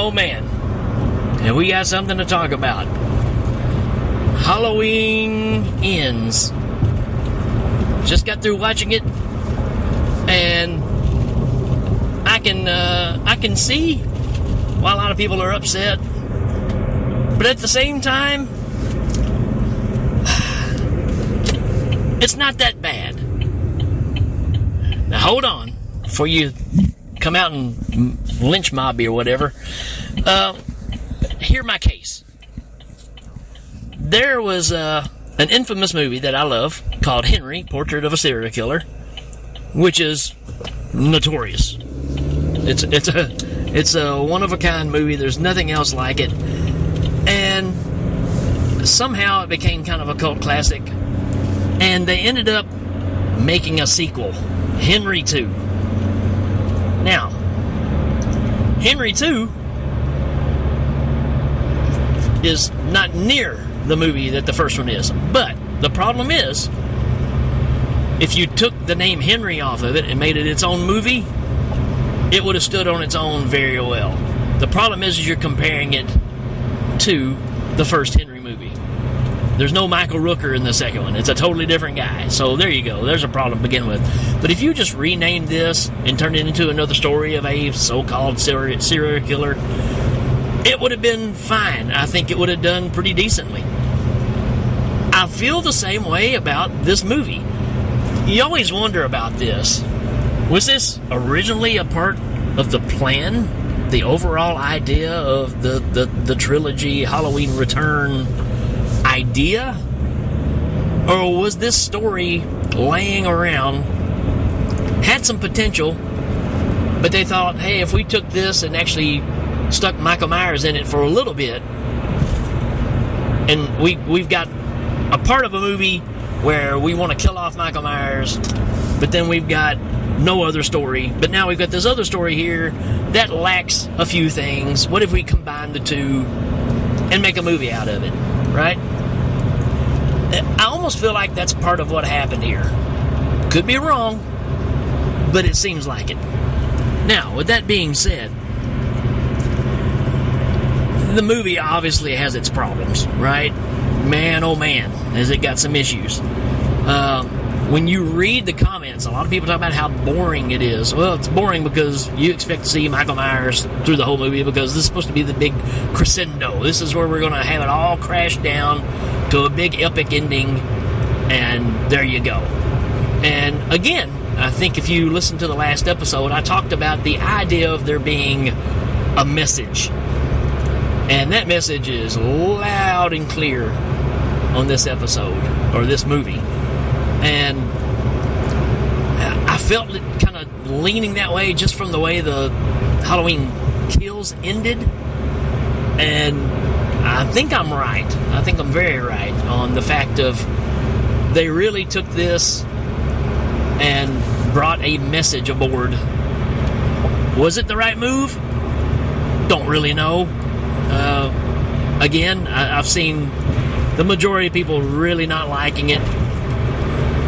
oh man, and we got something to talk about. Halloween Ends. Just got through watching it, and I can see why a lot of people are upset, but at the same time, it's not that bad. Now hold on, before you come out and lynch mob me or whatever. Hear my case. There was an infamous movie that I love called Henry, Portrait of a Serial Killer, which is notorious. It's a one-of-a-kind movie. There's nothing else like it. And somehow it became kind of a cult classic. And they ended up making a sequel, Henry 2. Now, Henry 2 is not near the movie that the first one is. But the problem is, if you took the name Henry off of it and made it its own movie, it would have stood on its own very well. The problem is you're comparing it to the first Henry movie. There's no Michael Rooker in the second one. It's a totally different guy. So there you go. There's a problem to begin with. But if you just renamed this and turned it into another story of a so-called serial killer, it would have been fine. I think it would have done pretty decently. I feel the same way about this movie. You always wonder about this. Was this originally a part of the plan? The overall idea of the trilogy Halloween Return idea? Or was this story laying around, had some potential, but they thought, hey, if we took this and actually stuck Michael Myers in it for a little bit, and we've got a part of a movie where we want to kill off Michael Myers, but then we've got no other story, but now we've got this other story here that lacks a few things. What if we combine the two and make a movie out of it, right? I almost feel like that's part of what happened here. Could be wrong, but it seems like it. Now, with that being said, the movie obviously has its problems, right? Man, oh man, has it got some issues. When you read the comments, a lot of people talk about how boring it is. Well, it's boring because you expect to see Michael Myers through the whole movie because this is supposed to be the big crescendo. This is where we're going to have it all crash down to a big epic ending, and there you go. And again, I think if you listen to the last episode, I talked about the idea of there being a message. And that message is loud and clear on this episode, or this movie. And I felt it kind of leaning that way just from the way the Halloween Kills ended. And I think I'm right. I think I'm very right on the fact of they really took this and brought a message aboard. Was it the right move? Don't really know. Again, I've seen the majority of people really not liking it.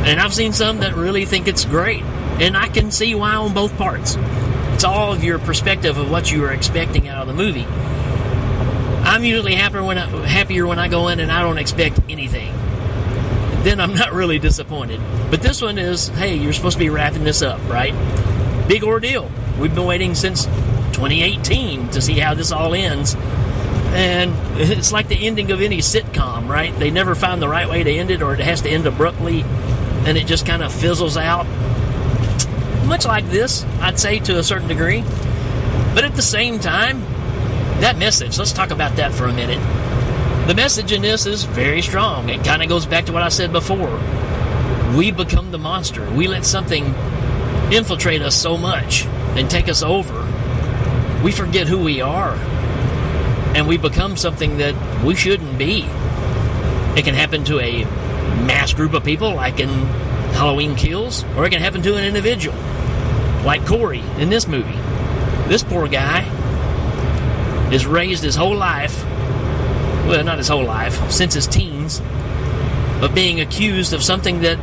And I've seen some that really think it's great. And I can see why on both parts. It's all of your perspective of what you were expecting out of the movie. I'm usually happier when I go in and I don't expect anything. Then I'm not really disappointed. But this one is, hey, you're supposed to be wrapping this up, right? Big ordeal. We've been waiting since 2018 to see how this all ends. And it's like the ending of any sitcom, right? They never find the right way to end it, or it has to end abruptly, and it just kind of fizzles out. Much like this, I'd say, to a certain degree. But at the same time, that message, let's talk about that for a minute. The message in this is very strong. It kind of goes back to what I said before. We become the monster. We let something infiltrate us so much and take us over. We forget who we are. And we become something that we shouldn't be. It can happen to a mass group of people, like in Halloween Kills, or it can happen to an individual, like Corey in this movie. This poor guy is raised his whole life, well, not his whole life, since his teens, of being accused of something that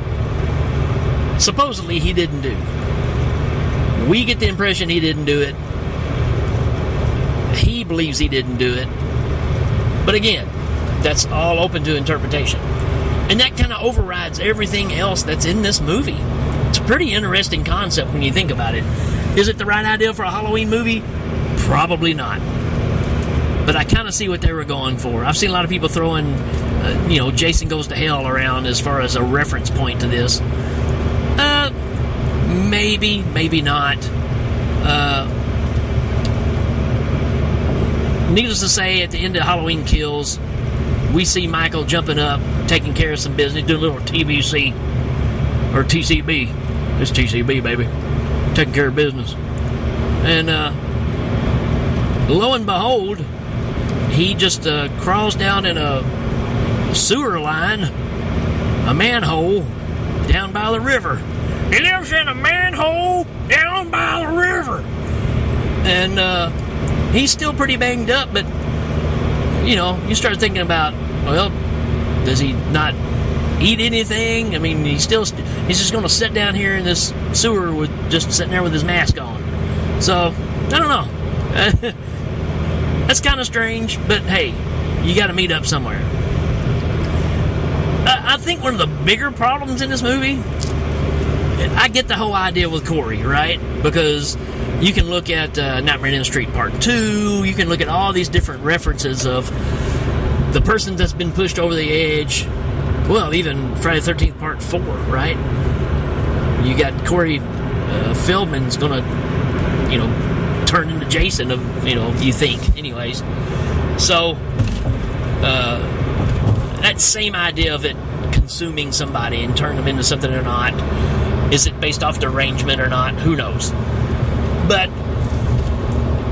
supposedly he didn't do. We get the impression he didn't do it. he believes he didn't do it. But again, that's all open to interpretation. And that kind of overrides everything else that's in this movie. It's a pretty interesting concept when you think about it. Is it the right idea for a Halloween movie? Probably not. But I kind of see what they were going for. I've seen a lot of people throwing, Jason Goes to Hell around as far as a reference point to this. Maybe, maybe not. Needless to say, at the end of Halloween Kills, we see Michael jumping up, taking care of some business, doing a little TBC, or TCB. It's TCB, baby. Taking care of business. And lo and behold, he just crawls down in a sewer line, a manhole, down by the river. He lives in a manhole down by the river. And he's still pretty banged up, but, you start thinking about, well, does he not eat anything? I mean, he's just going to sit down here in this sewer with just sitting there with his mask on. So, I don't know. That's kind of strange, but hey, you got to meet up somewhere. I think one of the bigger problems in this movie, I get the whole idea with Corey, right? Because you can look at Nightmare on Elm Street Part 2, you can look at all these different references of the person that's been pushed over the edge. Well, even Friday the 13th Part 4, right? You got Corey Feldman's going to, turn into Jason, you think, anyways. So, that same idea of it consuming somebody and turning them into something they're not, is it based off derangement or not? Who knows? But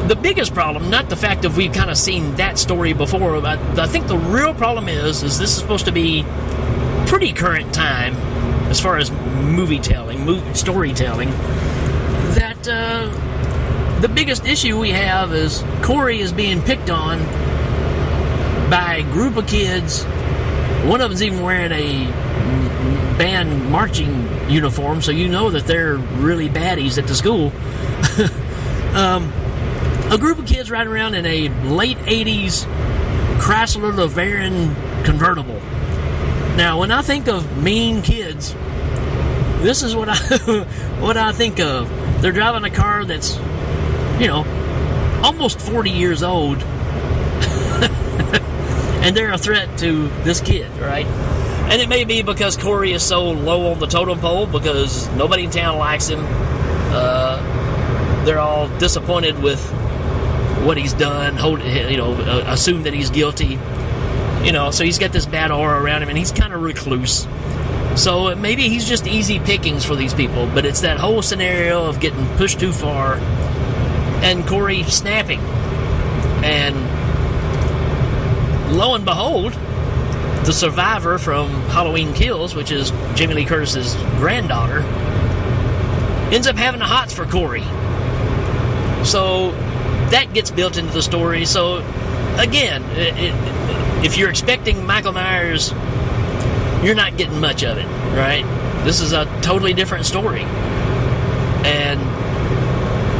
the biggest problem, not the fact that we've kind of seen that story before, but I think the real problem is this is supposed to be pretty current time as far as storytelling, that the biggest issue we have is Corey is being picked on by a group of kids. One of them's even wearing a band marching uniform, so you know that they're really baddies at the school. A group of kids riding around in a late 80s Chrysler LeBaron convertible. Now, when I think of mean kids, this is what I think of. They're driving a car that's, almost 40 years old, and they're a threat to this kid, right? And it may be because Corey is so low on the totem pole because nobody in town likes him. They're all disappointed with what he's done, assume that he's guilty. So he's got this bad aura around him, and he's kind of recluse. So maybe he's just easy pickings for these people, but it's that whole scenario of getting pushed too far and Corey snapping. And lo and behold, the survivor from Halloween Kills, which is Jamie Lee Curtis's granddaughter, ends up having the hots for Corey. So that gets built into the story. So again, if you're expecting Michael Myers, you're not getting much of it, right? This is a totally different story. And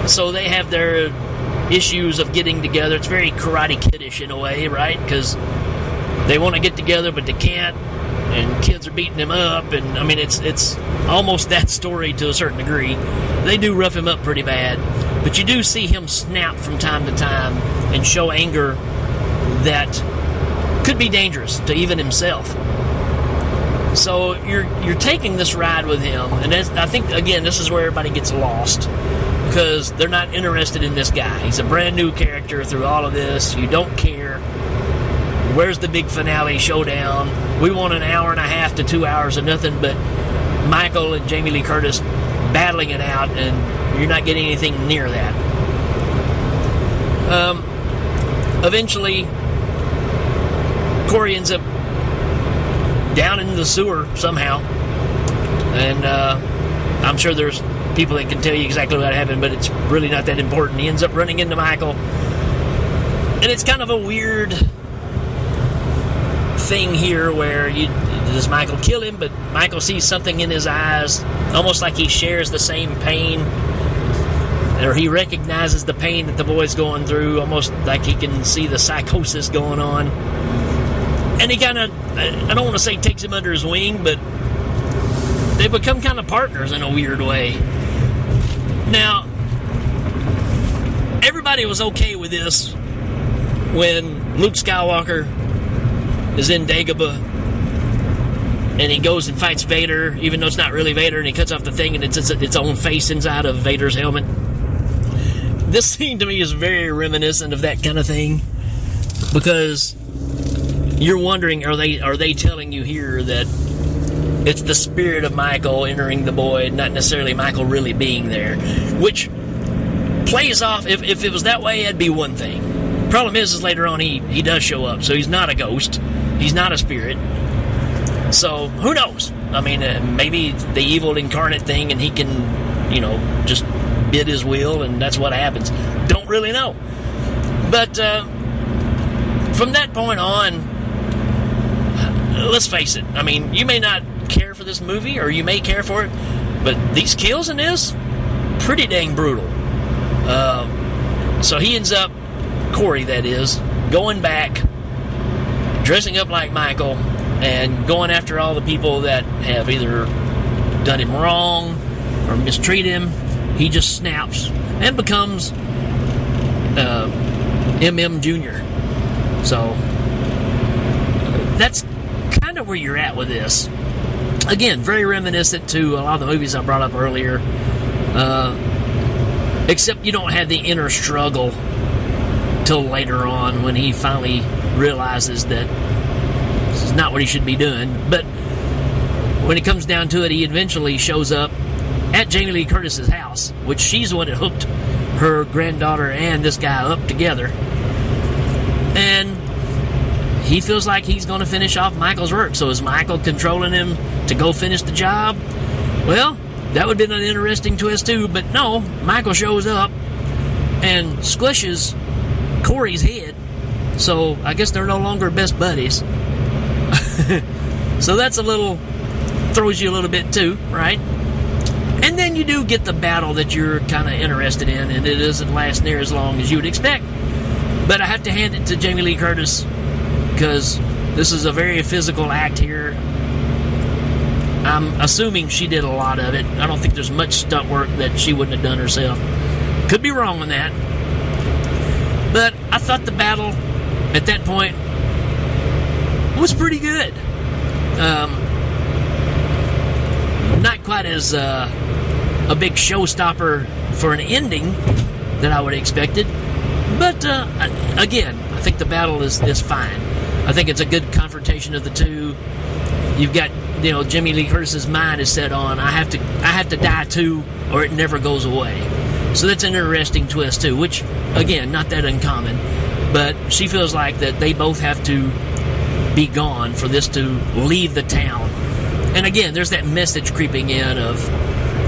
so they have their issues of getting together. It's very Karate Kid-ish in a way, right? Because they want to get together, but they can't, and kids are beating him up, and I mean, it's almost that story to a certain degree. They do rough him up pretty bad, but you do see him snap from time to time and show anger that could be dangerous to even himself. So you're taking this ride with him, and I think, again, this is where everybody gets lost, because they're not interested in this guy. He's a brand new character through all of this. You don't care. Where's the big finale showdown? We want an hour and a half to 2 hours of nothing but Michael and Jamie Lee Curtis battling it out, and you're not getting anything near that. Eventually, Corey ends up down in the sewer somehow, and I'm sure there's people that can tell you exactly what happened, but it's really not that important. He ends up running into Michael, and it's kind of a weird thing here where does Michael kill him, but Michael sees something in his eyes, almost like he shares the same pain or he recognizes the pain that the boy's going through, almost like he can see the psychosis going on. And he kind of, I don't want to say takes him under his wing, but they become kind of partners in a weird way. Now, everybody was okay with this when Luke Skywalker is in Dagobah and he goes and fights Vader, even though it's not really Vader, and he cuts off the thing and it's its own face inside of Vader's helmet. This scene to me is very reminiscent of that kind of thing, because you're wondering, are they telling you here that it's the spirit of Michael entering the boy, not necessarily Michael really being there, which plays off. If it was that way, that'd be one thing. Problem is later on he does show up, so he's not a ghost, he's not a spirit. So who knows? I mean, maybe the evil incarnate thing, and he can, just bid his will, and that's what happens. Don't really know. But from that point on, let's face it. I mean, you may not care for this movie, or you may care for it, but these kills in this, pretty dang brutal. So he ends up, Corey that is, going back, dressing up like Michael, and going after all the people that have either done him wrong or mistreat him. He just snaps and becomes MM Jr. So that's kind of where you're at with this. Again, very reminiscent to a lot of the movies I brought up earlier, except you don't have the inner struggle till later on when he finally realizes that this is not what he should be doing. But when it comes down to it, he eventually shows up at Jamie Lee Curtis's house, which she's the one that hooked her granddaughter and this guy up together. And he feels like he's going to finish off Michael's work. So is Michael controlling him to go finish the job? Well, that would have been an interesting twist too, but no, Michael shows up and squishes Corey's head. So I guess they're no longer best buddies. So that's throws you a little bit too, right? And then you do get the battle that you're kind of interested in, and it doesn't last near as long as you would expect. But I have to hand it to Jamie Lee Curtis, because this is a very physical act here. I'm assuming she did a lot of it. I don't think there's much stunt work that she wouldn't have done herself. Could be wrong on that. But I thought the battle at that point was pretty good. Not quite as a big showstopper for an ending that I would have expected. But again, I think the battle is fine. I think it's a good confrontation of the two. You've got, Jamie Lee Curtis's mind is set on, I have to die too, or it never goes away. So that's an interesting twist too, which, again, not that uncommon. But she feels like that they both have to be gone for this to leave the town. And again, there's that message creeping in of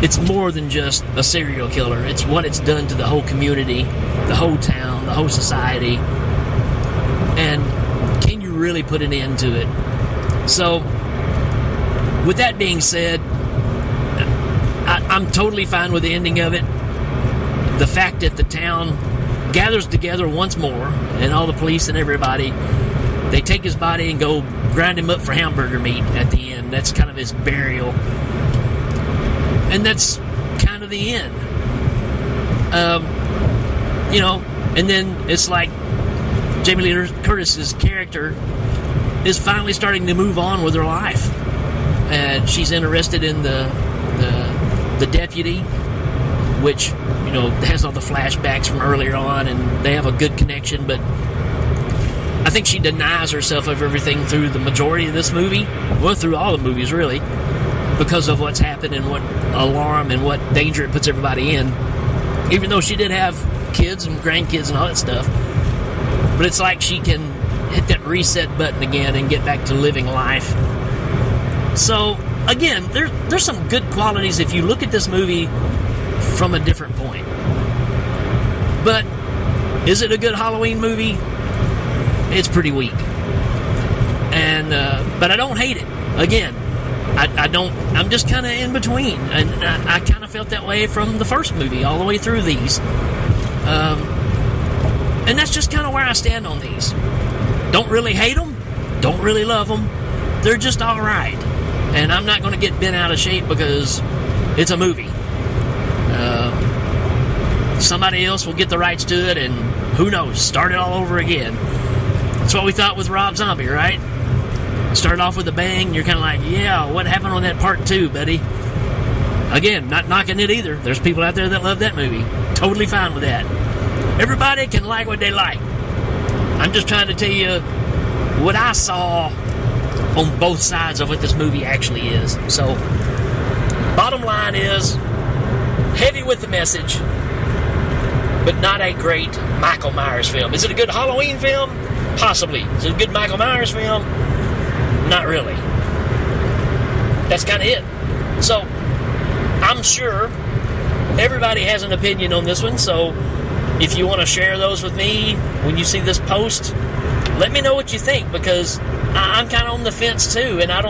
it's more than just a serial killer. It's what it's done to the whole community, the whole town, the whole society. And can you really put an end to it? So, with that being said, I'm totally fine with the ending of it. The fact that the town gathers together once more, and all the police and everybody, they take his body and go grind him up for hamburger meat at the end. That's kind of his burial. And that's kind of the end. And then it's like Jamie Lee Curtis's character is finally starting to move on with her life. And she's interested in the deputy, which, has all the flashbacks from earlier on, and they have a good connection, but I think she denies herself of everything through the majority of this movie, well, through all the movies, really, because of what's happened and what alarm and what danger it puts everybody in, even though she did have kids and grandkids and all that stuff. But it's like she can hit that reset button again and get back to living life. So, again, there's some good qualities if you look at this movie from a different point. But is it a good Halloween movie? It's pretty weak. And but I don't hate it. Again, I'm just kind of in between, and I kind of felt that way from the first movie all the way through these. And that's just kind of where I stand on these. Don't really hate them, don't really love them. They're just all right. And I'm not going to get bent out of shape because it's a movie. Somebody else will get the rights to it, and who knows, start it all over again. That's what we thought with Rob Zombie, right? Started off with a bang, you're kind of like, yeah, what happened on that part 2, buddy? Again, not knocking it either. There's people out there that love that movie. Totally fine with that. Everybody can like what they like. I'm just trying to tell you what I saw on both sides of what this movie actually is. So, bottom line is, heavy with the message, but not a great Michael Myers film. Is it a good Halloween film? Possibly. Is it a good Michael Myers film? Not really. That's kind of it. So, I'm sure everybody has an opinion on this one, so if you want to share those with me when you see this post, let me know what you think, because I'm kind of on the fence too, and I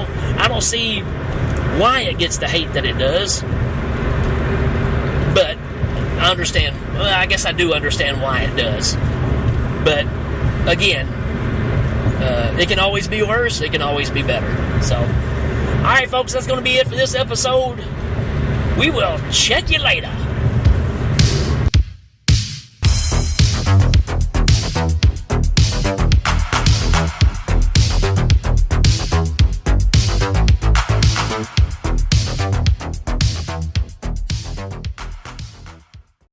don't see why it gets the hate that it does. But I understand. Well, I guess I do understand why it does. But again, it can always be worse. It can always be better. So, all right, folks, that's going to be it for this episode. We will check you later.